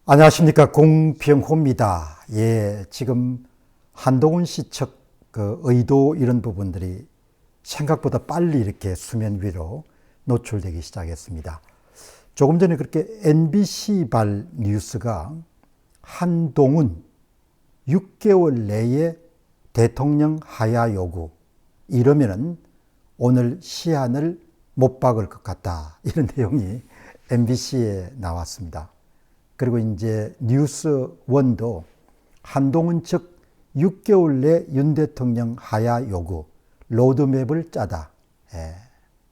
안녕하십니까, 공병호입니다. 예, 지금 한동훈 씨 측 그 의도 이런 부분들이 생각보다 빨리 이렇게 수면 위로 노출되기 시작했습니다. 조금 전에 그렇게 NBC발 뉴스가 한동훈 6개월 내에 대통령 하야 요구 이러면은 오늘 시한을 못 박을 것 같다, 이런 내용이 MBC에 나왔습니다. 그리고 이제 뉴스원도 한동훈 측 6개월 내 윤 대통령 하야 요구 로드맵을 짜다.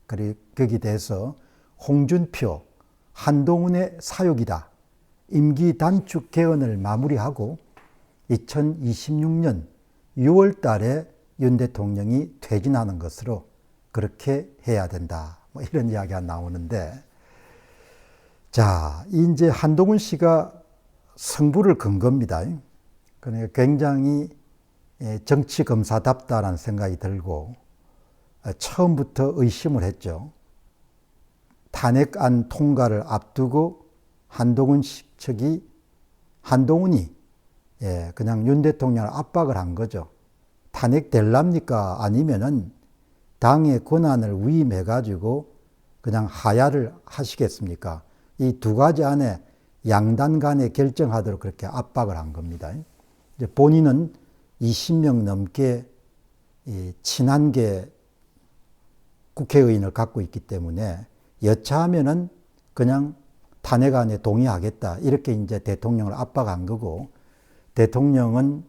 그리고 거기에 대해서 홍준표 한동훈의 사욕이다. 임기 단축 개헌을 마무리하고 2026년 6월 달에 윤 대통령이 퇴진하는 것으로 그렇게 해야 된다. 뭐 이런 이야기가 나오는데, 자, 이제 한동훈 씨가 승부를 건 겁니다. 그러니까 굉장히 정치 검사답다라는 생각이 들고, 처음부터 의심을 했죠. 탄핵안 통과를 앞두고 한동훈 측이, 한동훈이 그냥 윤 대통령을 압박을 한 거죠. 탄핵 될랍니까? 아니면은 당의 권한을 위임해가지고 그냥 하야를 하시겠습니까? 이 두 가지 안에 양단 간에 결정하도록 그렇게 압박을 한 겁니다. 이제 본인은 20명 넘게 친한계 국회의원을 갖고 있기 때문에 여차하면은 그냥 탄핵안에 동의하겠다, 이렇게 이제 대통령을 압박한 거고, 대통령은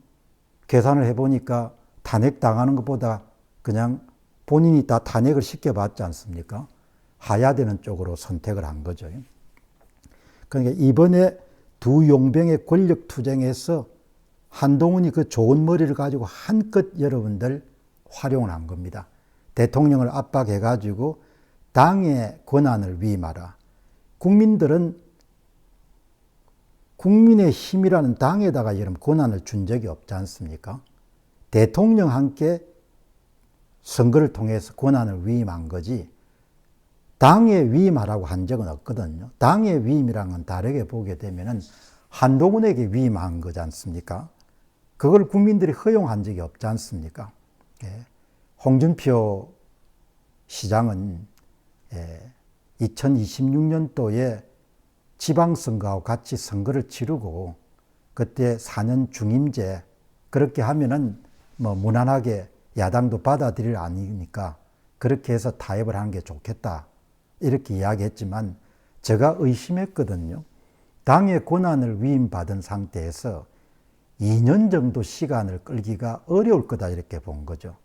계산을 해보니까 탄핵 당하는 것보다 그냥 본인이 다 탄핵을 시켜봤지 않습니까? 하야되는 쪽으로 선택을 한 거죠. 그러니까 이번에 두 용병의 권력 투쟁에서 한동훈이 그 좋은 머리를 가지고 한껏 여러분들 활용을 한 겁니다. 대통령을 압박해가지고 당의 권한을 위임하라. 국민들은 국민의 힘이라는 당에다가 이런 권한을 준 적이 없지 않습니까? 대통령 함께 선거를 통해서 권한을 위임한 거지, 당에 위임하라고 한 적은 없거든요. 당의 위임이란 건 다르게 보게 되면은 한동훈에게 위임한 거지 않습니까? 그걸 국민들이 허용한 적이 없지 않습니까? 홍준표 시장은 2026년도에 지방선거하고 같이 선거를 치르고 그때 4년 중임제 그렇게 하면은 뭐 무난하게 야당도 받아들일 아니니까 그렇게 해서 타협을 하는 게 좋겠다, 이렇게 이야기했지만, 제가 의심했거든요. 당의 권한을 위임받은 상태에서 2년 정도 시간을 끌기가 어려울 거다, 이렇게 본 거죠.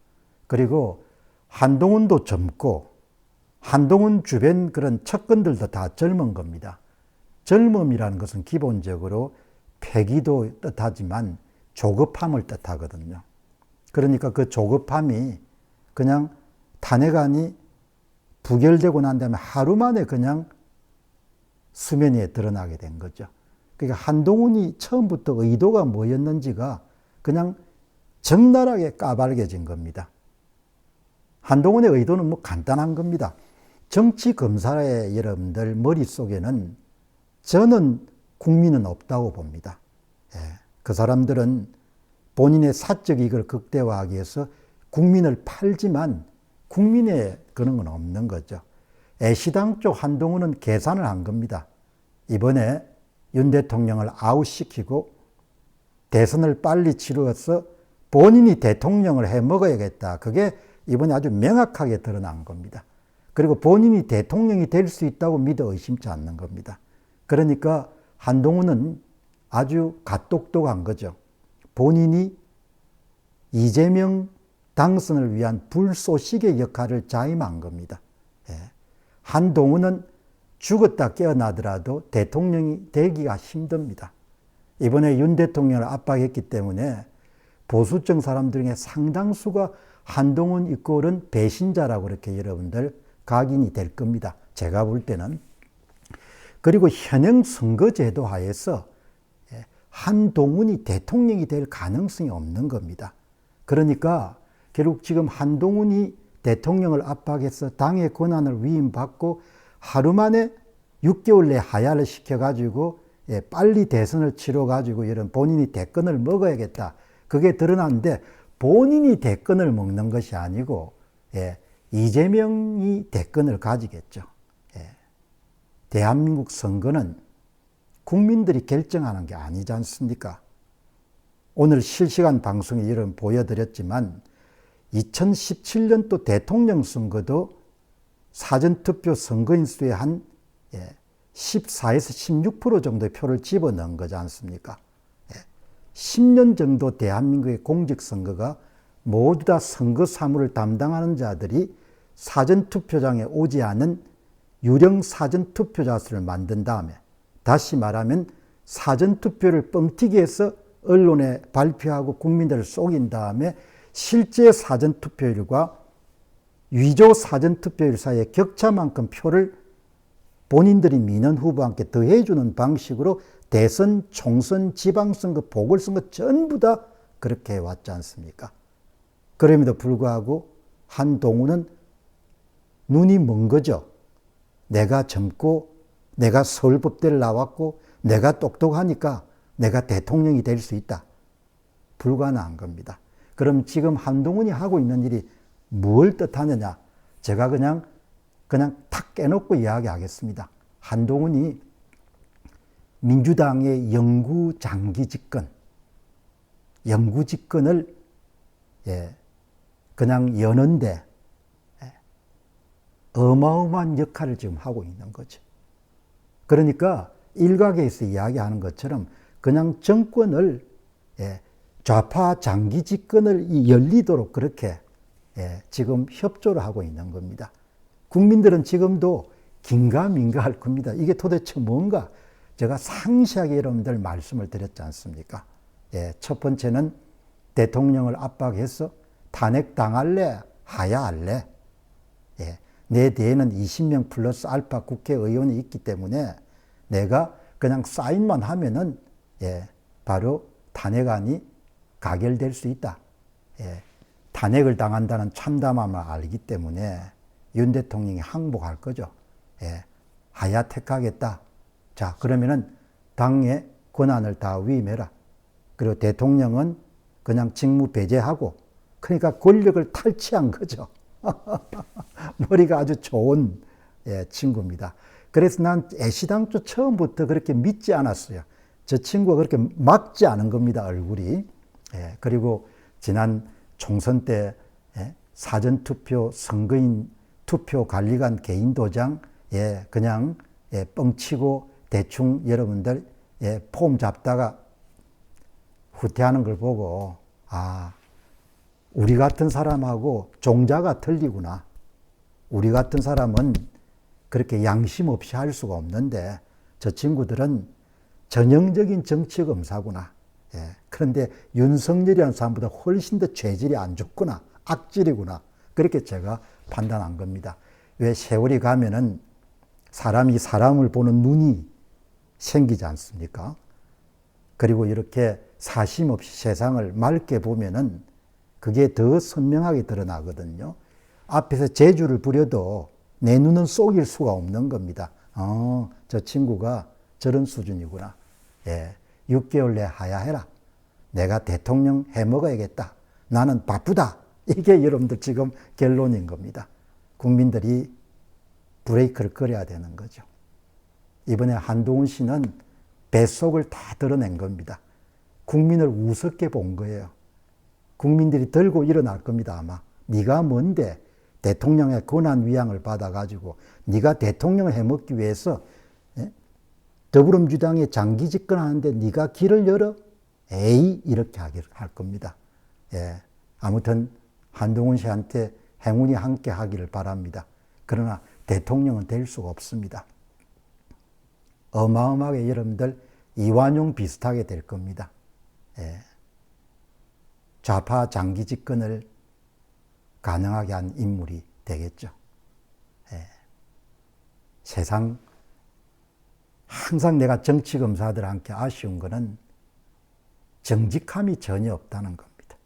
그리고 한동훈도 젊고 한동훈 주변 그런 측근들도 다 젊은 겁니다. 젊음이라는 것은 기본적으로 패기도 뜻하지만 조급함을 뜻하거든요. 그러니까 그 조급함이 그냥 탄핵안이 부결되고 난 다음에 하루 만에 그냥 수면 위에 드러나게 된 거죠. 그러니까 한동훈이 처음부터 의도가 뭐였는지가 그냥 적나라하게 까발려진 겁니다. 한동훈의 의도는 뭐 간단한 겁니다. 정치 검사의 여러분들 머릿속에는 저는 국민은 없다고 봅니다. 그 사람들은 본인의 사적 이익을 극대화하기 위해서 국민을 팔지만 국민의 그런 건 없는 거죠. 애시당 쪽 한동훈은 계산을 한 겁니다. 이번에 윤 대통령을 아웃시키고 대선을 빨리 치루어서 본인이 대통령을 해 먹어야겠다. 그게 이번에 아주 명확하게 드러난 겁니다. 그리고 본인이 대통령이 될 수 있다고 믿어 의심치 않는 겁니다. 그러니까 한동훈은 아주 갓똑똑한 거죠. 본인이 이재명 당선을 위한 불쏘시개 역할을 자임한 겁니다. 한동훈은 죽었다 깨어나더라도 대통령이 되기가 힘듭니다. 이번에 윤 대통령을 압박했기 때문에 보수층 사람들 중에 상당수가 한동훈 이꼴은 배신자라고 이렇게 여러분들 각인이 될 겁니다. 제가 볼 때는. 그리고 현행 선거제도 하에서 한동훈이 대통령이 될 가능성이 없는 겁니다. 그러니까 결국 지금 한동훈이 대통령을 압박해서 당의 권한을 위임받고 하루 만에 6개월 내 하야를 시켜가지고 빨리 대선을 치러가지고 이런 본인이 대권을 먹어야겠다. 그게 드러났는데 본인이 대권을 먹는 것이 아니고 이재명이 대권을 가지겠죠. 대한민국 선거는 국민들이 결정하는 게 아니지 않습니까? 오늘 실시간 방송에 이런 보여드렸지만 2017년도 대통령 선거도 사전투표 선거인 수의 한 14에서 16% 정도의 표를 집어넣은 거지 않습니까? 10년 정도 대한민국의 공직선거가 모두 다 선거 사무를 담당하는 자들이 사전투표장에 오지 않은 유령 사전투표자 수를 만든 다음에, 다시 말하면 사전투표를 뻥튀기 해서 언론에 발표하고 국민들을 속인 다음에 실제 사전투표율과 위조 사전투표율 사이의 격차만큼 표를 본인들이 민원 후보와 함께 더해주는 방식으로 대선, 총선, 지방선거, 보궐선거 전부 다 그렇게 해왔지 않습니까? 그럼에도 불구하고 한동훈은 눈이 먼 거죠. 내가 젊고 내가 서울법대를 나왔고 내가 똑똑하니까 내가 대통령이 될 수 있다. 불가능한 겁니다. 그럼 지금 한동훈이 하고 있는 일이 뭘 뜻하느냐? 제가 그냥 탁 깨놓고 이야기하겠습니다. 한동훈이 민주당의 영구 장기 집권, 영구 집권을 그냥 여는데 어마어마한 역할을 지금 하고 있는 거죠. 그러니까 일각에서 이야기하는 것처럼 그냥 정권을 좌파 장기 집권을 열리도록 그렇게 지금 협조를 하고 있는 겁니다. 국민들은 지금도 긴가민가 할 겁니다. 이게 도대체 뭔가? 제가 상세하게 여러분들 말씀을 드렸지 않습니까? 첫 번째는 대통령을 압박해서 탄핵 당할래? 하야 할래? 내 뒤에는 20명 플러스 알파 국회의원이 있기 때문에 내가 그냥 사인만 하면은 바로 탄핵안이 가결될 수 있다. 탄핵을 당한다는 참담함을 알기 때문에 윤 대통령이 항복할 거죠. 하야 택하겠다. 자, 그러면은 당의 권한을 다 위임해라. 그리고 대통령은 그냥 직무 배제하고, 그러니까 권력을 탈취한 거죠. 머리가 아주 좋은 친구입니다. 그래서 난 애시당초 처음부터 그렇게 믿지 않았어요. 저 친구가 그렇게 막지 않은 겁니다, 얼굴이. 그리고 지난 총선 때 사전투표, 선거인 투표 관리관 개인 도장 그냥 뻥치고 대충 여러분들 폼 잡다가 후퇴하는 걸 보고, 아, 우리 같은 사람하고 종자가 틀리구나. 우리 같은 사람은 그렇게 양심 없이 할 수가 없는데 저 친구들은 전형적인 정치 검사구나. 그런데 윤석열이라는 사람보다 훨씬 더 죄질이 안 좋구나. 악질이구나. 그렇게 제가 판단한 겁니다. 왜 세월이 가면은 사람이 사람을 보는 눈이 생기지 않습니까? 그리고 이렇게 사심 없이 세상을 맑게 보면은 그게 더 선명하게 드러나거든요. 앞에서 재주를 부려도 내 눈은 속일 수가 없는 겁니다. 저 친구가 저런 수준이구나. 6개월 내에 하야해라. 내가 대통령 해먹어야겠다. 나는 바쁘다. 이게 여러분들 지금 결론인 겁니다. 국민들이 브레이크를 걸어야 되는 거죠. 이번에 한동훈 씨는 뱃속을 다 드러낸 겁니다. 국민을 우습게 본 거예요. 국민들이 들고 일어날 겁니다, 아마. 네가 뭔데 대통령의 권한 위양을 받아가지고 네가 대통령을 해먹기 위해서 더불어민주당에 장기 집권하는데 네가 길을 열어? 에이, 이렇게 할 겁니다. 아무튼 한동훈 씨한테 행운이 함께 하기를 바랍니다. 그러나 대통령은 될 수가 없습니다. 어마어마하게 여러분들 이완용 비슷하게 될 겁니다. 좌파 장기 집권을 가능하게 한 인물이 되겠죠. 세상 항상 내가 정치검사들한테 아쉬운 거는 정직함이 전혀 없다는 겁니다.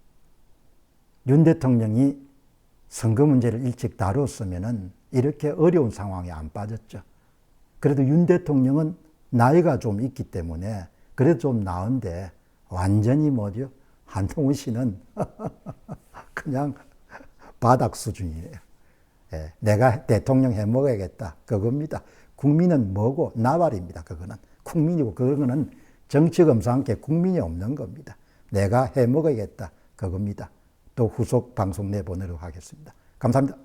윤 대통령이 선거 문제를 일찍 다뤘으면은 이렇게 어려운 상황에 안 빠졌죠. 그래도 윤 대통령은 나이가 좀 있기 때문에 그래도 좀 나은데 완전히 뭐죠? 한동훈 씨는 그냥 바닥 수준이에요. 예, 내가 대통령 해 먹어야겠다. 그겁니다. 국민은 뭐고? 나발입니다. 그거는. 국민이고, 그거는 정치검사 함께 국민이 없는 겁니다. 내가 해 먹어야겠다. 그겁니다. 또 후속 방송 내보내도록 하겠습니다. 감사합니다.